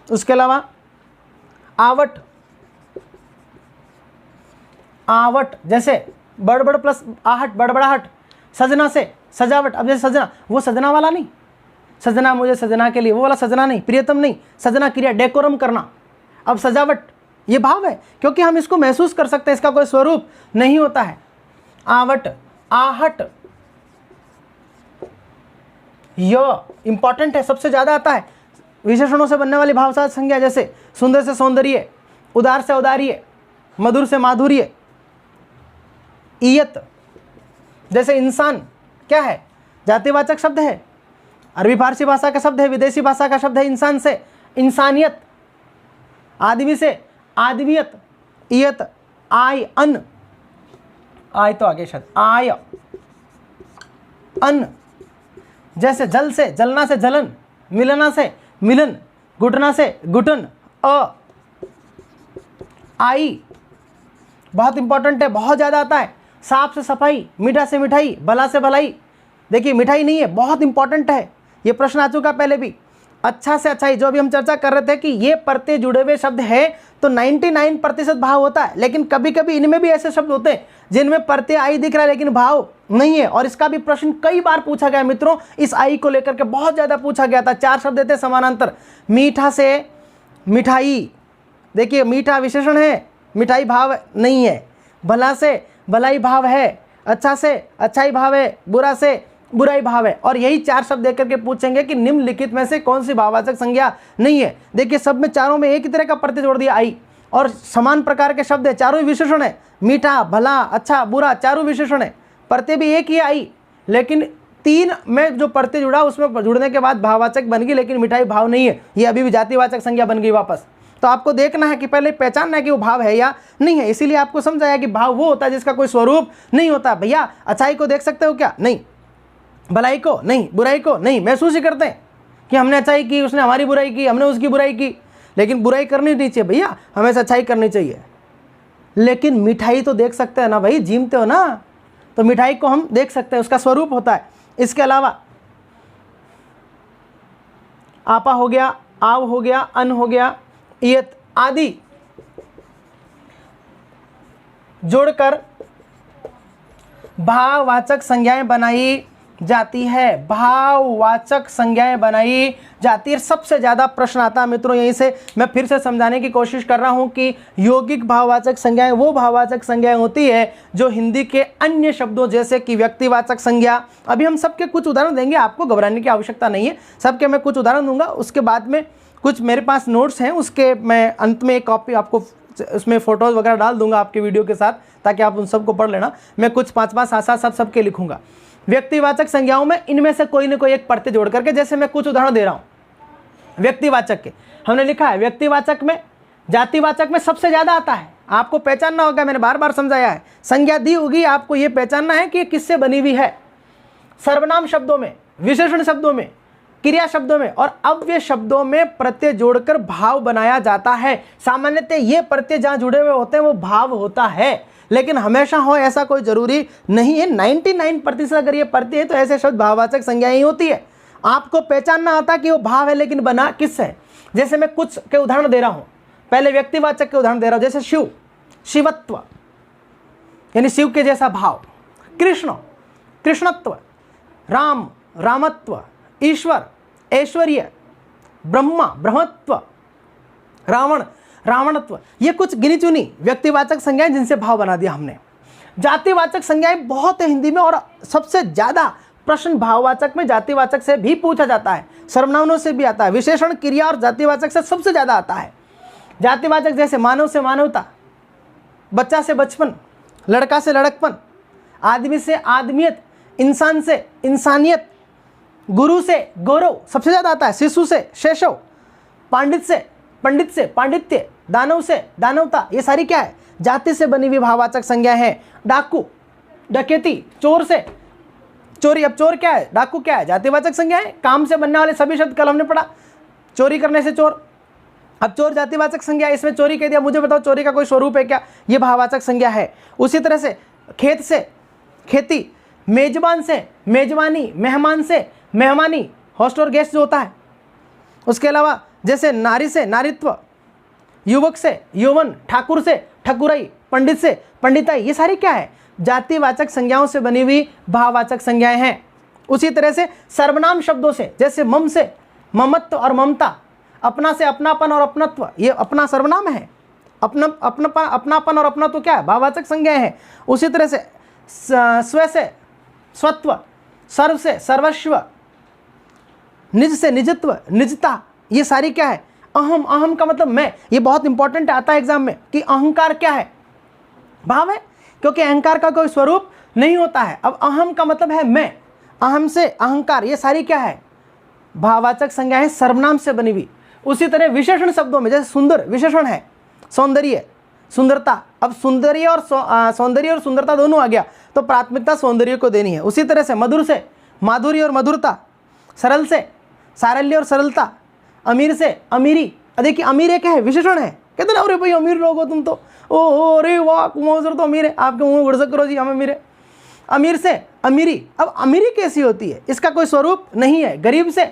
उसके अलावा आवट, आवट, जैसे बड़बड़ प्लस आहट, बड़बड़ाहट। सजना से सजावट, अब जैसे सजना, वो सजना वाला नहीं, सजना मुझे सजना के लिए, वो वाला सजना नहीं, प्रियतम नहीं, सजना क्रिया, डेकोरम करना। अब सजावट ये भाव है, क्योंकि हम इसको महसूस कर सकते हैं, इसका कोई स्वरूप नहीं होता है। आवट, आहट, यह इंपॉर्टेंट है, सबसे ज्यादा आता है। विशेषणों से बनने वाली भाववाचक संज्ञा, जैसे सुंदर से सौंदर्य, उदार से औदार्य, मधुर से माधुर्य। इयत, जैसे इंसान क्या है, जातिवाचक शब्द है, अरबी फारसी भाषा का शब्द है, विदेशी भाषा का शब्द है। इंसान से इंसानियत, आदमी से आदमियत। इयत, आय, अन, आय तो आगे शब्द, आय, अन। जैसे जल से जलना से जलन, मिलना से मिलन, घुटना से घुटन। अ, आई, बहुत इंपॉर्टेंट है, बहुत ज़्यादा आता है। साफ से सफाई, मीठा से मिठाई, भला से भलाई। देखिए मिठाई नहीं है, बहुत इंपॉर्टेंट है, ये प्रश्न आ चुका पहले भी। अच्छा से अच्छाई, जो अभी हम चर्चा कर रहे थे कि ये प्रत्यय जुड़े हुए शब्द है तो 99% भाव होता है, लेकिन कभी कभी इनमें भी ऐसे शब्द होते हैं जिनमें प्रत्यय आई दिख रहा है लेकिन भाव नहीं है। और इसका भी प्रश्न कई बार पूछा गया मित्रों, इस आई को लेकर के बहुत ज्यादा पूछा गया था। 4 शब्द देते समानांतर, मीठा से मिठाई, देखिए मीठा विशेषण है, मिठाई भाव नहीं है। भला से भलाई भाव है, अच्छा से अच्छाई भाव है, बुरा से बुराई भाव है। और यही 4 शब्द देकर के पूछेंगे कि निम्नलिखित में से कौन सी भाववाचक संज्ञा नहीं है। देखिए सब में, चारों में एक ही तरह का प्रत्यय जोड़ दिया आई, और समान प्रकार के शब्द है, चारों ही विशेषण है। मीठा, भला, अच्छा, बुरा, चारों विशेषण है, प्रत्यय भी एक ही आई, लेकिन 3 में जो प्रत्यय जुड़ा उसमें जुड़ने के बाद भाववाचक बन गई, लेकिन मिठाई भाव नहीं है, ये अभी भी जातिवाचक संज्ञा बन गई वापस। तो आपको देखना है कि पहले पहचानना है कि वो भाव है या नहीं है। इसीलिए आपको समझाया कि भाव वो होता है जिसका कोई स्वरूप नहीं होता। भैया अच्छाई को देख सकते हो क्या? नहीं। भलाई को नहीं, बुराई को नहीं। महसूस ही करते हैं कि हमने अच्छाई की, उसने हमारी बुराई की, हमने उसकी बुराई की, लेकिन बुराई करनी नहीं चाहिए भैया, हमेशा अच्छाई करनी चाहिए। लेकिन मिठाई तो देख सकते हैं ना भाई, जीमते हो ना, तो मिठाई को हम देख सकते हैं, उसका स्वरूप होता है। इसके अलावा आपा हो गया, आव हो गया, अन हो गया, इयत आदि जोड़कर भाववाचक संज्ञाएं बनाई जाती है। भाववाचक संज्ञाएं बनाई जाती है। सबसे ज्यादा प्रश्न आता है मित्रों यहीं से। मैं फिर से समझाने की कोशिश कर रहा हूं कि यौगिक भाववाचक संज्ञाएं वो भाववाचक संज्ञाएं होती है जो हिंदी के अन्य शब्दों जैसे कि व्यक्तिवाचक संज्ञा, अभी हम सबके कुछ उदाहरण देंगे, आपको घबराने की आवश्यकता नहीं है, सबके मैं कुछ उदाहरण दूंगा। उसके बाद में कुछ मेरे पास नोट्स हैं, उसके मैं अंत में एक कॉपी आपको उसमें फोटोज वगैरह डाल दूंगा आपके वीडियो के साथ, ताकि आप उन सबको पढ़ लेना। मैं कुछ 5-5 7-7 सबके लिखूंगा। व्यक्तिवाचक संज्ञाओं में इनमें से कोई न कोई एक प्रत्यय जोड़ करके, जैसे मैं कुछ उदाहरण दे रहा हूं व्यक्तिवाचक के, हमने लिखा है व्यक्तिवाचक में, जातिवाचक में सबसे ज्यादा आता है। आपको पहचानना होगा, मैंने बार बार समझाया है, संज्ञा दी होगी, आपको यह पहचानना है कि ये किससे बनी हुई है। सर्वनाम शब्दों में, विशेषण शब्दों में, क्रिया शब्दों में और अव्यय शब्दों में प्रत्यय जोड़कर भाव बनाया जाता है। सामान्यतः ये प्रत्यय जहां जुड़े हुए होते हैं वो भाव होता है, लेकिन हमेशा हो ऐसा कोई जरूरी नहीं है। 99% अगर ये प्रत्यय है तो ऐसे शब्द भाववाचक संज्ञा ही होती है। आपको पहचानना आता कि वो भाव है लेकिन बना किससे है। जैसे मैं कुछ के उदाहरण दे रहा हूं, पहले व्यक्तिवाचक के उदाहरण दे रहा हूं, जैसे शिव, शिवत्व यानी शिव के जैसा भाव, कृष्ण, कृष्णत्व, राम, रामत्व, ईश्वर, ऐश्वर्य, ब्रह्मा, ब्रह्मत्व, रावण, रावणत्व। ये कुछ गिनी चुनी व्यक्तिवाचक संज्ञाएं जिनसे भाव बना दिया हमने। जातिवाचक संज्ञाएं बहुत है हिंदी में, और सबसे ज्यादा प्रश्न भाववाचक में जातिवाचक से भी पूछा जाता है, सर्वनामों से भी आता है, विशेषण, क्रिया और जातिवाचक से सबसे ज्यादा आता है। जातिवाचक जैसे मानव से मानवता, बच्चा से बचपन, लड़का से लड़कपन, आदमी से आदमियत, इंसान से इंसानियत, गुरु से गौरव सबसे ज्यादा आता है, शिशु से शैशव, पंडित से पांडित्य, दानव से दानवता, ये सारी क्या है, जाति से बनी हुई भाववाचक संज्ञा है। डाकू डकैती, चोर से चोरी, अब चोर क्या है, डाकू क्या है, जातिवाचक संज्ञा है। काम से बनने वाले सभी शब्द कल हमने पढ़ा, चोरी करने से चोर, अब चोर जातिवाचक संज्ञा, इसमें चोरी कह दिया, मुझे बताओ चोरी का कोई स्वरूप है क्या, ये भाववाचक संज्ञा है। उसी तरह से खेत से खेती, मेजबान से मेजबानी, मेहमान से मेहमानी, होस्ट और गेस्ट जो होता है। उसके अलावा जैसे नारी से नारित्व, युवक से यौवन, ठाकुर से ठकुराई, पंडित से पंडिताई, ये सारी क्या है, जातिवाचक संज्ञाओं से बनी हुई भाववाचक संज्ञाएं हैं। उसी तरह से सर्वनाम शब्दों से, जैसे मम से ममत्व और ममता, अपना से अपनापन और अपनत्व, ये अपना सर्वनाम है, अपनापन और अपनत्व क्या है, भाववाचक संज्ञाएं हैं। उसी तरह से स्व से स्वत्व, सर्व से सर्वस्व, निज से निजत्व, निजता, ये सारी क्या है, अहम, अहम का मतलब मैं, ये बहुत इंपॉर्टेंट आता है एग्जाम में कि अहंकार क्या है, भाव है, क्योंकि अहंकार का कोई स्वरूप नहीं होता है। अब अहम का मतलब है मैं, अहम से अहंकार, ये सारी क्या है, भाववाचक संज्ञा है, सर्वनाम से बनी हुई। उसी तरह विशेषण शब्दों में, जैसे सुंदर विशेषण है, सौंदर्य सुंदरता, अब सौंदर्य और सुंदरता दोनों आ गया तो प्राथमिकता सौंदर्य को देनी है। उसी तरह से मधुर से माधुर्य और मधुरता, सरल से सारल्य और सरलता, अमीर से अमीरी, देखिए अमीर एक है, विशेषण है, कहते ना अरे भाई अमीर लोग हो तुम तो, ओ अरे वाह कुमार तो अमीर है, आपके मुंह में गुड़सक करो जी हम अमीर है। अमीर से अमीरी, अब अमीरी कैसी होती है, इसका कोई स्वरूप नहीं है। गरीब से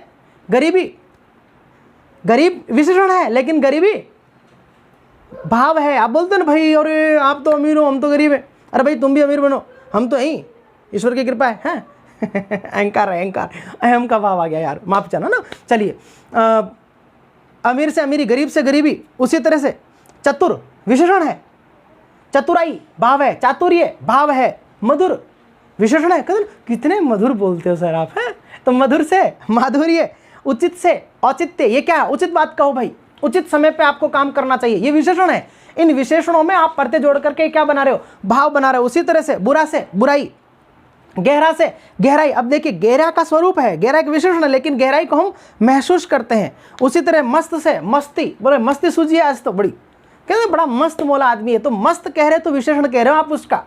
गरीबी, गरीब विशेषण है लेकिन गरीबी भाव है। आप बोलते ना भाई अरे आप तो अमीर हो हम तो गरीब है, अरे भाई तुम भी अमीर बनो, हम तो यही, ईश्वर की कृपा है। अहंकार है, अहंकार, अहम का भाव आ गया यार, माफ चला ना। चलिए अमीर से अमीरी, गरीब से गरीबी। उसी तरह से चतुर विशेषण है, चतुराई भाव है, चातुर्य भाव है, मधुर विशेषण है। कितने मधुर बोलते हो सर आप, हैं तो मधुर से माधुर्य, उचित से औचित्य, ये क्या है, उचित बात कहो भाई, उचित समय पे आपको काम करना चाहिए, ये विशेषण है। इन विशेषणों में आप परते जोड़ करके क्या बना रहे हो, भाव बना रहे हो। उसी तरह से बुरा से बुराई, गहरा से गहराई, अब देखिए गहरा का स्वरूप है, गहरा एक विशेषण है लेकिन गहराई को हम महसूस करते हैं। उसी तरह मस्त से मस्ती, बोले मस्ती सूझी आज तो बड़ी, कहते बड़ा मस्त मोला आदमी है, तो मस्त कह रहे तो विशेषण कह रहे हो आप उसका,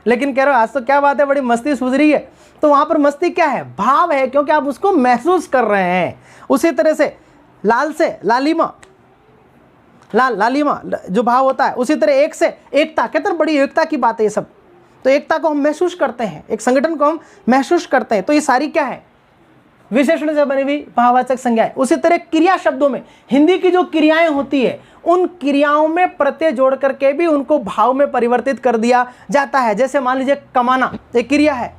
लेकिन कह रहे हो आज तो क्या बात है बड़ी मस्ती सूझ रही है, तो वहां पर मस्ती क्या है, भाव है, क्योंकि आप उसको महसूस कर रहे हैं। उसी तरह से लाल से लालिमा, लालिमा जो भाव होता है। उसी तरह एक से एकता, कहते हैं बड़ी एकता की बात है ये सब, तो एकता को हम महसूस करते हैं, एक संगठन को हम महसूस करते हैं, तो ये सारी क्या है, विशेषण से बनी हुई भाववाचक संज्ञाएं। उसी तरह क्रिया शब्दों में हिंदी की जो क्रियाएं होती है उन क्रियाओं में प्रत्यय जोड़ करके भी उनको भाव में परिवर्तित कर दिया जाता है। जैसे मान लीजिए कमाना एक क्रिया है,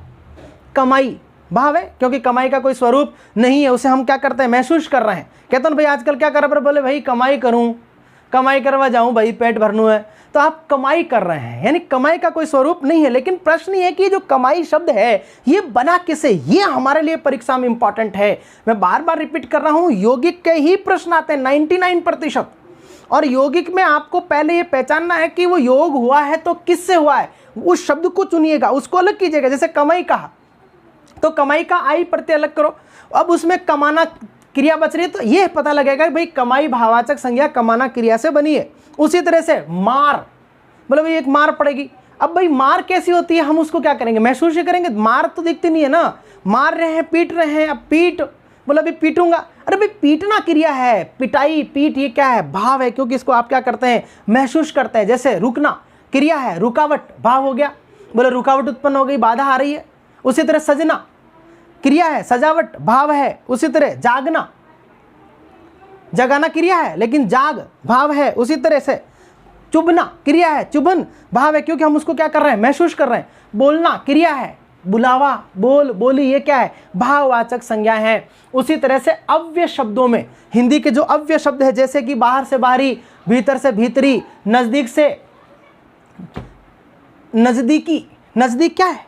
कमाई भाव है, क्योंकि कमाई का कोई स्वरूप नहीं है, उसे हम क्या करते हैं, महसूस कर रहे हैं। कहते हैं भाई आजकल क्या कर रहे हैं, बोले भाई कमाई करूं, कमाई करवा जाऊं भाई, पेट भरनू है, तो आप कमाई कर रहे हैं, यानी कमाई का कोई स्वरूप नहीं है। लेकिन प्रश्न ये है कि जो कमाई शब्द है ये बना किसे, ये हमारे लिए परीक्षा में इंपॉर्टेंट है। मैं बार बार रिपीट कर रहा हूं, यौगिक के ही प्रश्न आते हैं 99%, और यौगिक में आपको पहले ये पहचानना है कि वो योग हुआ है तो किससे हुआ है, उस शब्द को चुनिएगा, उसको अलग कीजिएगा। जैसे कमाई कहा तो कमाई का आई प्रत्यय अलग करो, अब उसमें कमाना क्रिया बच रही है, तो ये पता लगेगा कि भाई कमाई भाववाचक संज्ञा कमाना क्रिया से बनी है। उसी तरह से मार, बोले भाई एक मार पड़ेगी, अब भाई मार कैसी होती है, हम उसको क्या करेंगे, महसूस ही करेंगे, मार तो दिखती नहीं है ना, मार रहे हैं पीट रहे हैं, अब पीट, बोला भाई पीटूंगा, अरे भाई पीटना क्रिया है, पिटाई पीट ये क्या है, भाव है, क्योंकि इसको आप क्या करते हैं, महसूस करते हैं। जैसे रुकना क्रिया है, रुकावट भाव हो गया, बोले रुकावट उत्पन्न हो गई, बाधा आ रही है। उसी तरह सजना क्रिया है, सजावट भाव है। उसी तरह जागना, जगाना क्रिया है लेकिन जाग भाव है। उसी तरह से चुभना क्रिया है, चुभन भाव है, क्योंकि हम उसको क्या कर रहे हैं, महसूस कर रहे हैं। बोलना क्रिया है, बुलावा बोल बोली, ये क्या है, भाववाचक संज्ञा है। उसी तरह से अव्यय शब्दों में हिंदी के जो अव्यय शब्द है, जैसे कि बाहर से बाहरी, भीतर से भीतरी, नजदीक से नजदीकी, नजदीक क्या है,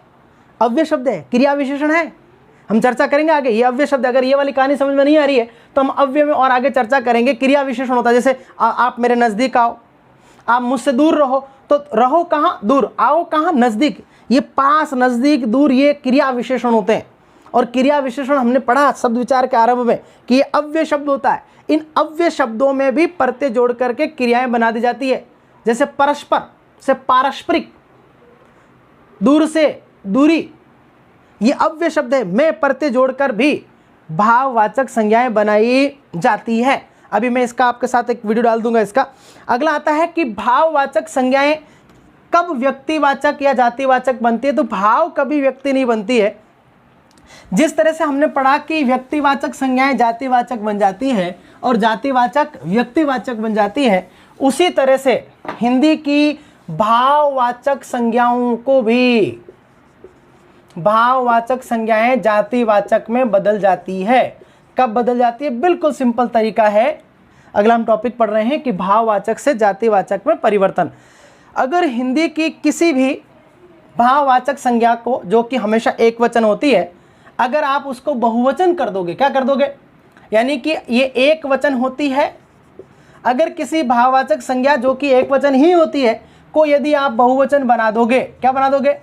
अव्यय शब्द है, क्रिया विशेषण है, हम चर्चा करेंगे आगे। ये अव्यय शब्द, अगर ये वाली कहानी समझ में नहीं आ रही है तो हम अव्यय में और आगे चर्चा करेंगे। क्रिया विशेषण होता है, जैसे आप मेरे नजदीक आओ, आप मुझसे दूर रहो, तो रहो कहाँ, दूर, आओ कहाँ, नजदीक, ये पास नजदीक दूर, ये क्रिया विशेषण होते हैं। और क्रिया विशेषण हमने पढ़ा शब्द विचार के आरंभ में कि ये अव्यय शब्द होता है। इन अव्यय शब्दों में भी प्रत्यय जोड़ करके क्रियाएं बना दी जाती है, जैसे परस्पर से पारस्परिक, दूर से दूरी, ये अव्यय शब्द है। में प्रत्यय जोड़कर भी भाववाचक संज्ञाएं बनाई जाती है। अभी मैं इसका आपके साथ एक वीडियो डाल दूंगा इसका। अगला आता है कि भाववाचक संज्ञाएं कब व्यक्तिवाचक या जातिवाचक बनती है। तो भाव कभी व्यक्ति नहीं बनती है। जिस तरह से हमने पढ़ा कि व्यक्तिवाचक संज्ञाएं जातिवाचक बन जाती है और जातिवाचक व्यक्तिवाचक बन जाती है, उसी तरह से हिंदी की भाववाचक संज्ञाओं को भी भाववाचक संज्ञाएं जातिवाचक में बदल जाती है। कब बदल जाती है? बिल्कुल सिंपल तरीका है। अगला हम टॉपिक पढ़ रहे हैं कि भाववाचक से जातिवाचक में परिवर्तन। अगर हिंदी की किसी भी भाववाचक संज्ञा को, जो कि हमेशा एक वचन होती है, अगर आप उसको बहुवचन कर दोगे, क्या कर दोगे, यानी कि ये एक वचन होती है, अगर किसी भाववाचक संज्ञा जो कि एक वचन ही होती है को यदि आप बहुवचन बना दोगे, क्या बना दोगे,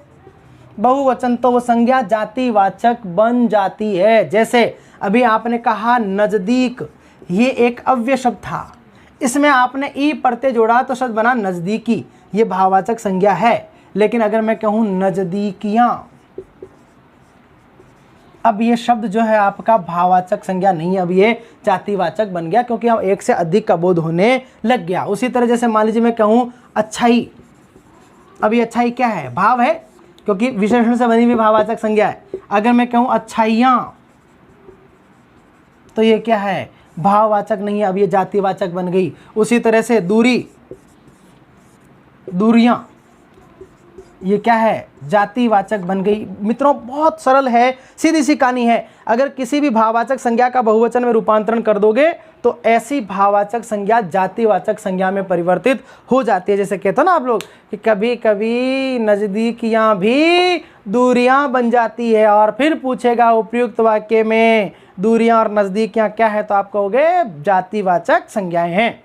बहुवचन, तो वो संज्ञा जातिवाचक बन जाती है। जैसे अभी आपने कहा नज़दीक, ये एक अव्यय शब्द था, इसमें आपने ई प्रत्यय जोड़ा तो शब्द बना नज़दीकी, ये भाववाचक संज्ञा है। लेकिन अगर मैं कहूँ नज़दीकियाँ, अब ये शब्द जो है आपका भाववाचक संज्ञा नहीं है, अब ये जातिवाचक बन गया, क्योंकि हम एक से अधिक का बोध होने लग गया। उसी तरह जैसे मान लीजिए मैं कहूँ अच्छाई, अब ये अच्छाई क्या है, भाव है, क्योंकि विशेषण से बनी हुई भाववाचक संज्ञा है। अगर मैं कहूँ अच्छाइयाँ, तो ये क्या है, भाववाचक नहीं है, अब ये जातिवाचक बन गई। उसी तरह से दूरी, दूरियाँ, ये क्या है, जातिवाचक बन गई। मित्रों बहुत सरल है, सीधी सी कहानी है। अगर किसी भी भाववाचक संज्ञा का बहुवचन में रूपांतरण कर दोगे तो ऐसी भाववाचक संज्ञा जातिवाचक संज्ञा में परिवर्तित हो जाती है। जैसे कहते हो ना आप लोग कि कभी कभी नज़दीकियाँ भी दूरियाँ बन जाती है, और फिर पूछेगा उपयुक्त वाक्य में दूरियाँ और नज़दीकियाँ क्या है, तो आप कहोगे जातिवाचक संज्ञाएं हैं।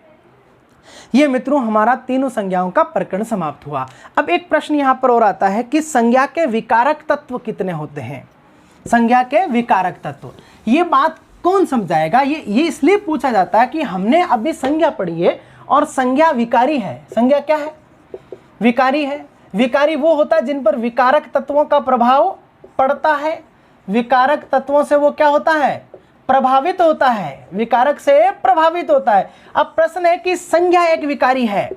ये मित्रों हमारा तीनों संज्ञाओं का प्रकरण समाप्त हुआ। अब एक प्रश्न यहाँ पर और आता है कि संज्ञा के विकारक तत्व कितने होते हैं। संज्ञा के विकारक तत्व, ये बात कौन समझाएगा? ये इसलिए पूछा जाता है कि हमने अभी संज्ञा पढ़ी है और संज्ञा विकारी है। संज्ञा क्या है? विकारी है। विकारी वो होता है जिन पर विकारक तत्वों का प्रभाव पड़ता है। विकारक तत्वों से वो क्या होता है, प्रभावित होता है, विकारक से प्रभावित होता है। अब प्रश्न है कि संज्ञा एक विकारी है,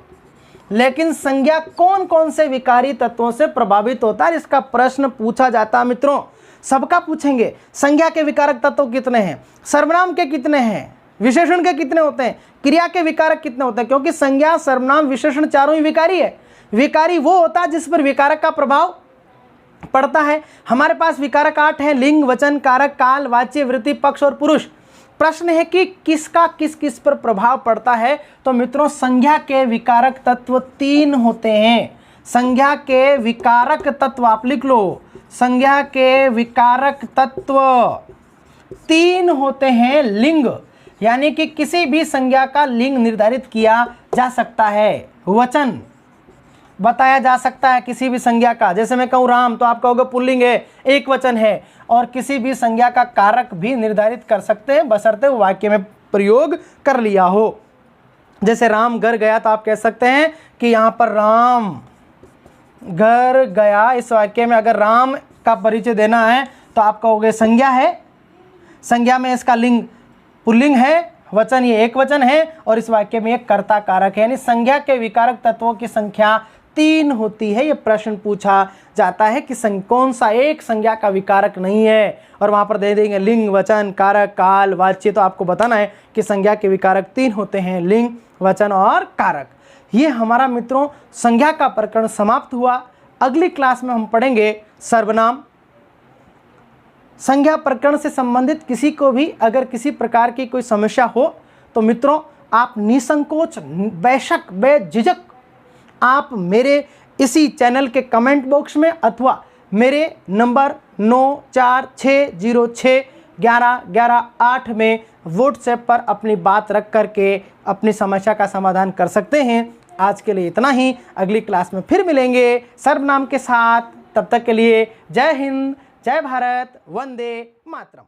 लेकिन संज्ञा कौन कौन से विकारी तत्वों से प्रभावित होता है, इसका प्रश्न पूछा जाता है। मित्रों सबका पूछेंगे, संज्ञा के विकारक तत्व कितने हैं, सर्वनाम के कितने हैं, विशेषण के कितने होते हैं, क्रिया के विकारक कितने होते हैं, क्योंकि संज्ञा, सर्वनाम, विशेषण चारों ही विकारी है। विकारी वो होता है जिस पर विकारक का प्रभाव पड़ता है। हमारे पास विकारक 8 हैं, लिंग, वचन, कारक, काल, वाच्य, वृत्ति, पक्ष और पुरुष। प्रश्न है कि किसका किस किस पर प्रभाव पड़ता है। तो मित्रों संज्ञा के विकारक तत्व 3 होते हैं। संज्ञा के विकारक तत्व आप लिख लो, संज्ञा के विकारक तत्व 3 होते हैं। लिंग, यानी कि किसी भी संज्ञा का लिंग निर्धारित किया जा सकता है। वचन, बताया जा सकता है किसी भी संज्ञा का, जैसे मैं कहूँ राम तो आप कहोगे पुल्लिंग है, एक वचन है। और किसी भी संज्ञा का कारक भी निर्धारित कर सकते हैं, बशर्ते वो वाक्य में प्रयोग कर लिया हो। जैसे राम घर गया तो आप कह सकते हैं कि यहाँ पर राम घर गया, इस वाक्य में अगर राम का परिचय देना है तो आप कहोगे संज्ञा है। संज्ञा में इसका लिंग पुल्लिंग है, वचन ये एक वचन है, और इस वाक्य में एक कर्ता कारक है। यानी संज्ञा के विकारक तत्वों की संख्या 3 होती है। ये प्रश्न पूछा जाता है कि कौन सा एक संज्ञा का विकारक नहीं है, और वहाँ पर दे देंगे लिंग, वचन, कारक, काल, वाच्य। तो आपको बताना है कि संज्ञा के विकारक 3 होते हैं, लिंग, वचन और कारक। ये हमारा मित्रों संज्ञा का प्रकरण समाप्त हुआ। अगली क्लास में हम पढ़ेंगे सर्वनाम। संज्ञा प्रकरण से संबंधित किसी को भी अगर किसी प्रकार की कोई समस्या हो तो मित्रों आप निसंकोच, बेशक, बेझिझक आप मेरे इसी चैनल के कमेंट बॉक्स में अथवा मेरे नंबर 9460611118 में व्हाट्सएप पर अपनी बात रख करके अपनी समस्या का समाधान कर सकते हैं। आज के लिए इतना ही, अगली क्लास में फिर मिलेंगे सर्वनाम के साथ। तब तक के लिए जय हिंद, जय भारत, वंदे मातरम।